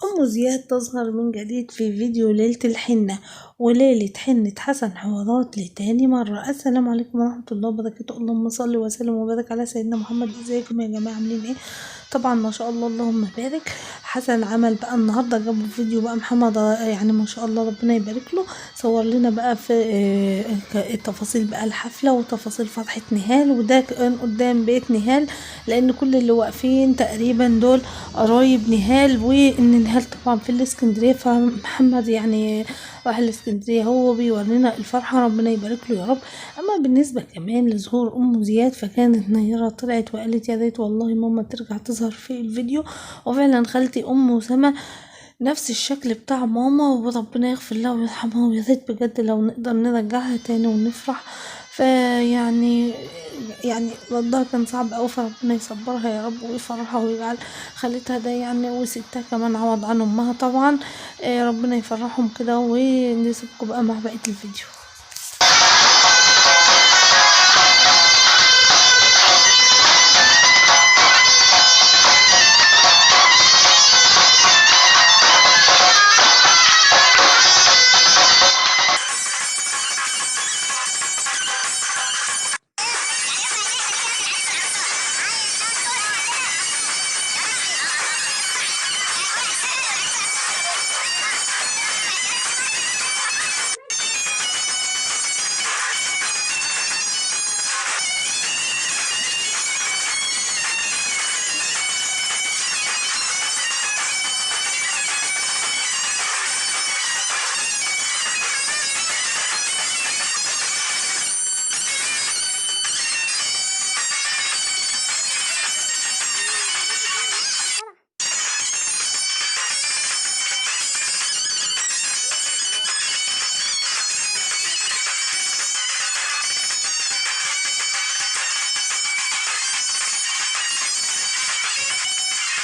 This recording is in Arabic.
أم زياد تظهر من جديد في فيديو ليلة الحنة وليلة حنة حسن حوارات لتاني مرة. السلام عليكم ورحمة الله وبركاته، اللهم صل وسلم وبارك على سيدنا محمد. ازيكم يا جماعة، عاملين ايه؟ طبعا ما شاء الله اللهم بارك. حسن عمل بقى النهارده جابوا فيديو بقى محمد يعني ما شاء الله ربنا يبارك له، صور لنا بقى في التفاصيل بقى الحفلة وتفاصيل فرحة نهال، وده كان قدام بيت نهال لان كل اللي واقفين تقريبا دول قرايب نهال، وان نهال طبعا في الاسكندريه، فمحمد يعني راح الاسكندريه هو بيورينا الفرحه، ربنا يبارك له يا رب. اما بالنسبه كمان لظهور ام زياد، فكانت نيره طلعت وقالت يا ريت والله ماما ترجع تظهر في الفيديو، وفعلا خالتي ام سما نفس الشكل بتاع ماما، وربنا يغفر لها ويرحمها، ويا ريت بجد لو نقدر نرجعها تاني ونفرح. يعني ردها كان صعب اوي، فربنا يصبرها يا رب ويفرحها ويجعل خالتها ده يعني وستها كمان عوض عن امها طبعا. ربنا يفرحهم كده، ونسيبكم بقى مع بقية الفيديو.